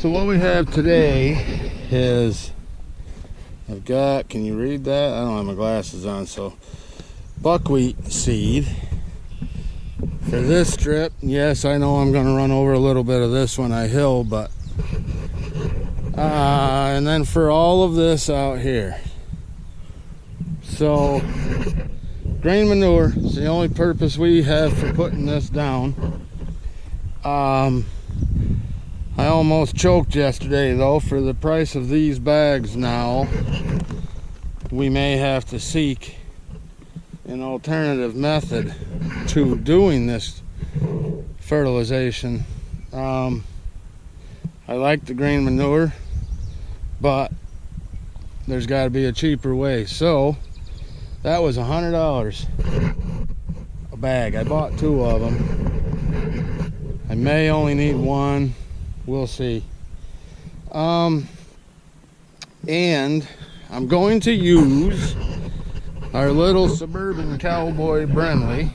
So what we have today is, I've got, can you read that? I don't have my glasses on. So buckwheat seed for this strip. Yes, I know I'm going to run over a little bit of this when I hill, but and then for all of this out here. So grain manure is the only purpose we have for putting this down. I almost choked yesterday though. For the price of these bags now, we may have to seek an alternative method to doing this fertilization. I like the grain manure, but there's got to be a cheaper way. So that was $100 a bag. I bought 2 of them. I may only need 1. We'll see. And I'm going to use our little Suburban Cowboy Brenly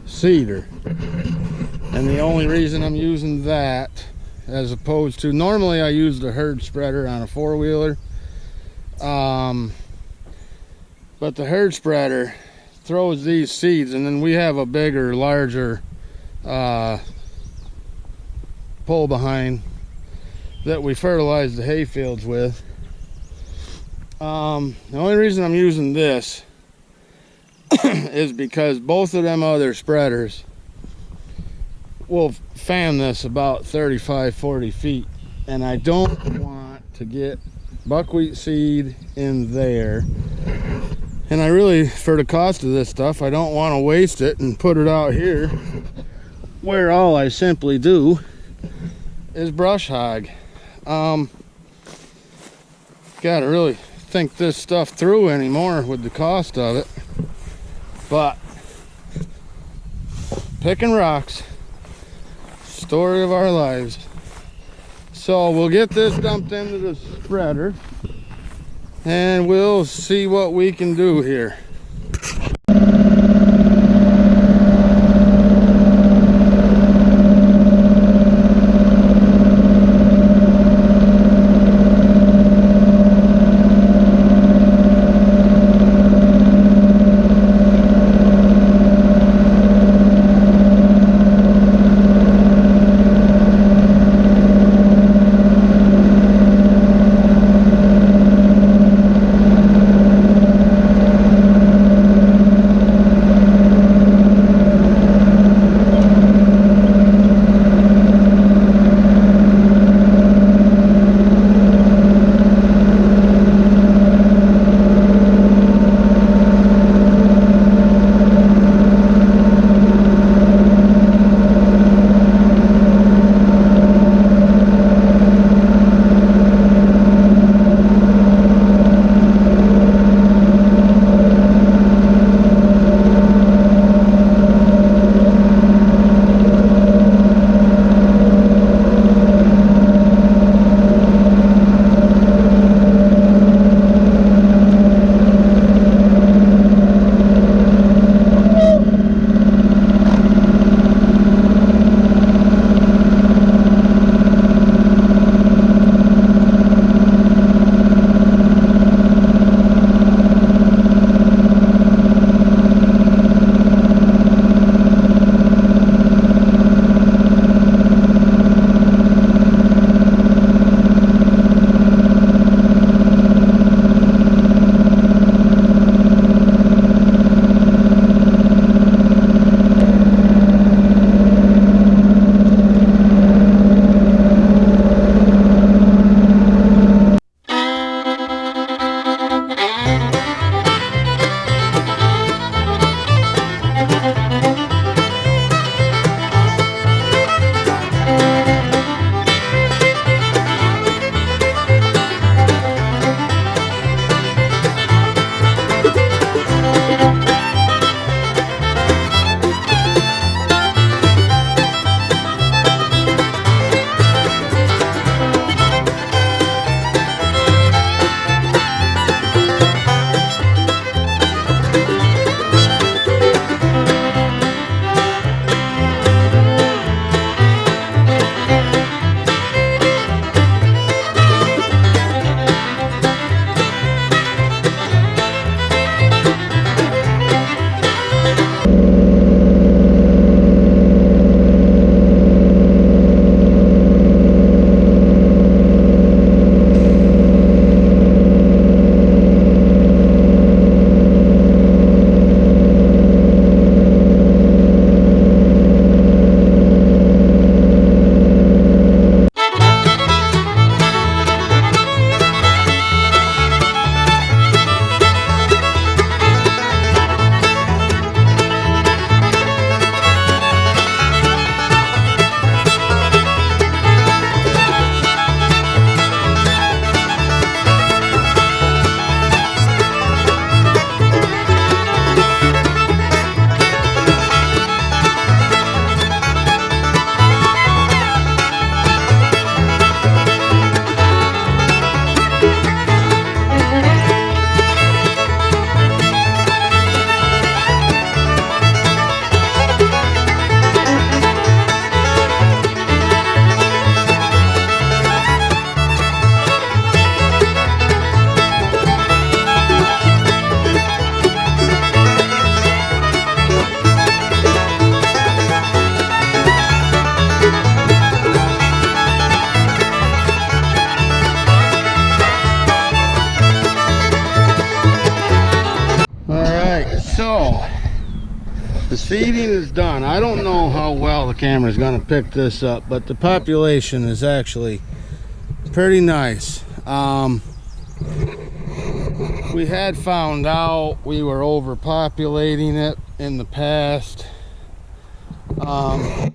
seeder. And the only reason I'm using that, as opposed to, normally I use the herd spreader on a 4-wheeler. But the herd spreader throws these seeds, and then we have a bigger, larger pull behind that we fertilize the hay fields with. The only reason I'm using this is because both of them other spreaders will fan this about 35-40 feet, and I don't want to get buckwheat seed in there. And I really, for the cost of this stuff, I don't want to waste it and put it out here where all I simply do is brush hog. Gotta really think this stuff through anymore with the cost of it. But picking rocks, story of our lives. So we'll get this dumped into the spreader and we'll see what we can do here. The seeding is done. I don't know how well the camera is going to pick this up, but the population is actually pretty nice. We had found out we were overpopulating it in the past, but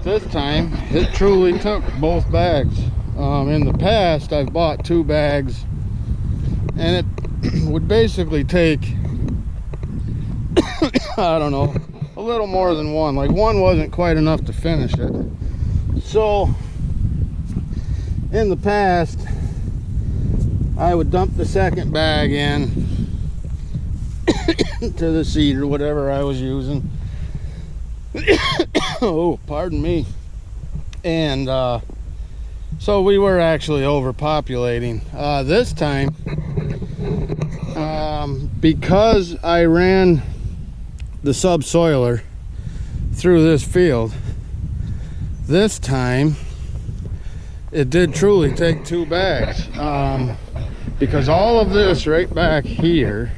this time it truly took both bags. In the past I've bought 2 bags, and it would basically take I don't know, a little more than one. Like, one wasn't quite enough to finish it. So in the past I would dump the second bag in to the seed or whatever I was using. Oh, pardon me. And so we were actually overpopulating. This time, because I ran the subsoiler through this field, this time it did truly take 2 bags, because all of this right back here,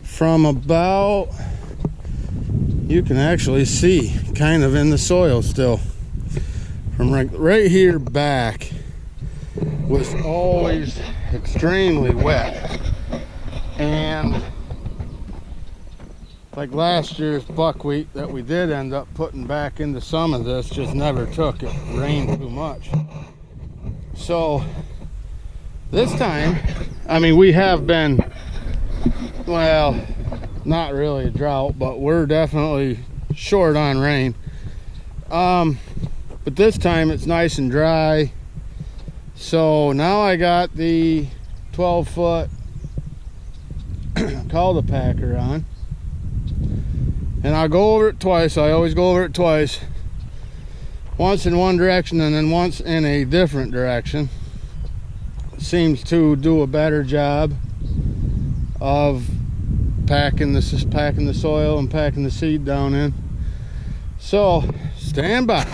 from about, you can actually see kind of in the soil still, from right here back was always extremely wet. And like last year's buckwheat that we did end up putting back into some of this just never took. It rained too much. So this time, I mean, we have been, well, not really a drought, but we're definitely short on rain. But this time it's nice and dry. So now I got the 12-foot cultipacker on, and I'll go over it twice. I always go over it twice, once in one direction and then once in a different direction. It seems to do a better job of packing the soil and packing the seed down in. So stand by.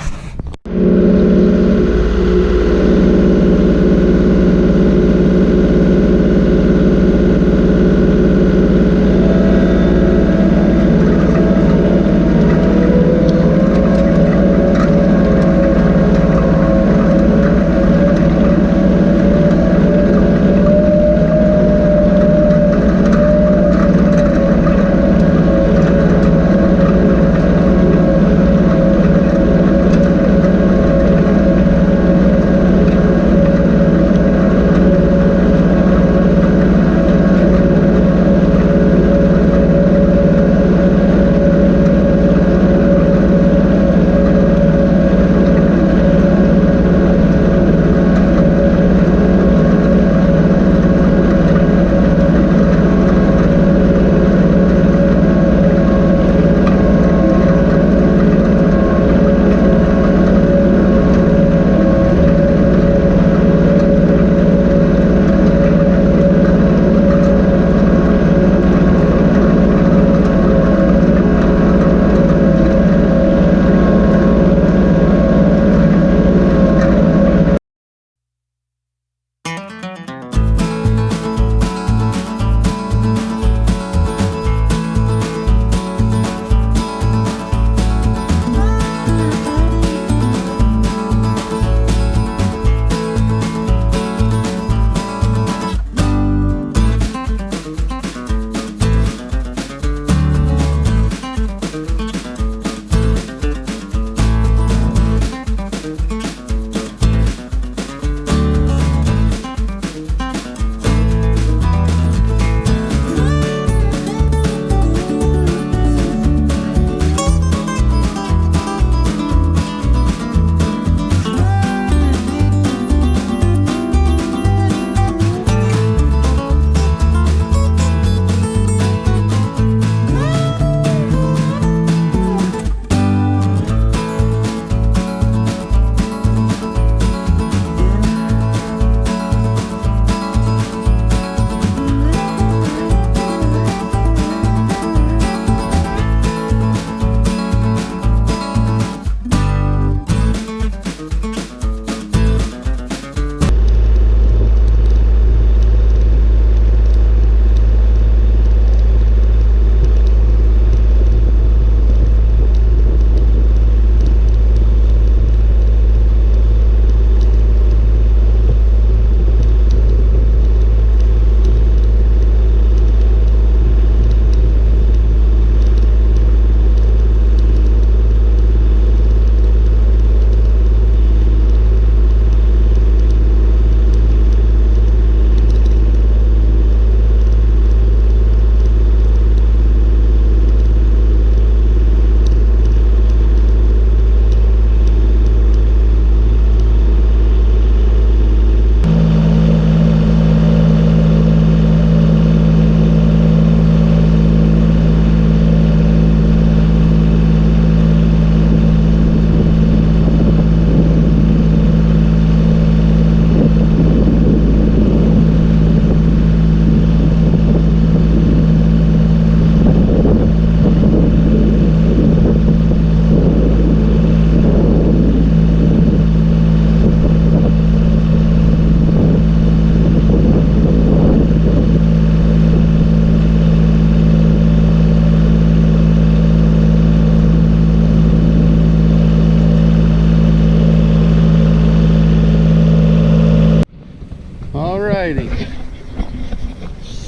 exciting.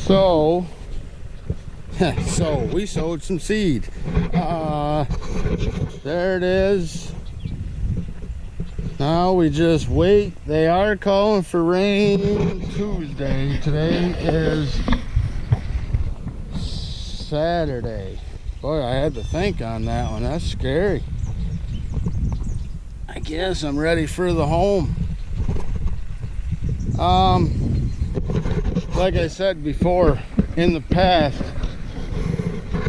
So we sowed some seed. There it is. Now we just wait. They are calling for rain Tuesday. Today is Saturday. Boy, I had to think on that one. That's scary. I guess I'm ready for the home. Like I said before, in the past,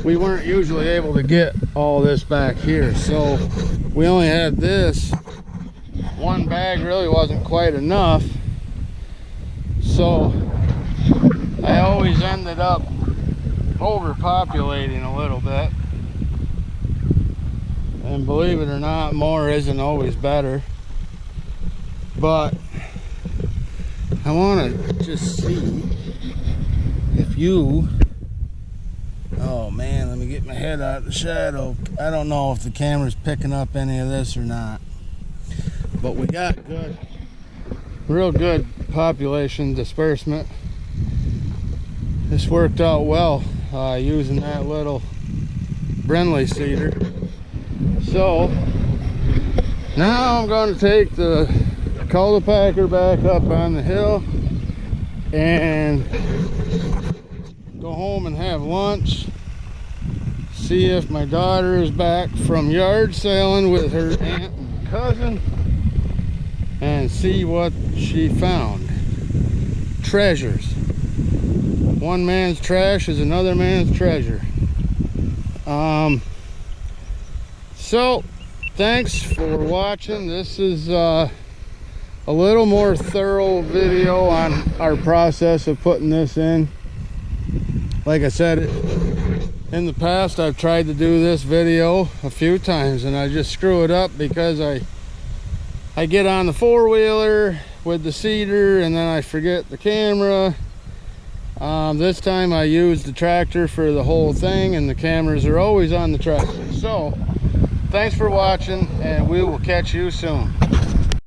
we weren't usually able to get all this back here, so we only had this. One bag really wasn't quite enough, so I always ended up overpopulating a little bit. And believe it or not, more isn't always better. But I want to just see if you... Oh man, let me get my head out of the shadow. I don't know if the camera's picking up any of this or not. But we got good, real good population disbursement. This worked out well using that little Brindley seeder. So now I'm going to take the cultipacker back up on the hill and go home and have lunch. See if my daughter is back from yard sailing with her aunt and cousin, and see what she found. Treasures. One man's trash is another man's treasure. So thanks for watching. This is a little more thorough video on our process of putting this in. Like I said, in the past I've tried to do this video a few times and I just screw it up because I get on the four-wheeler with the seeder and then I forget the camera. This time I used the tractor for the whole thing, and the cameras are always on the tractor. So thanks for watching, and we will catch you soon.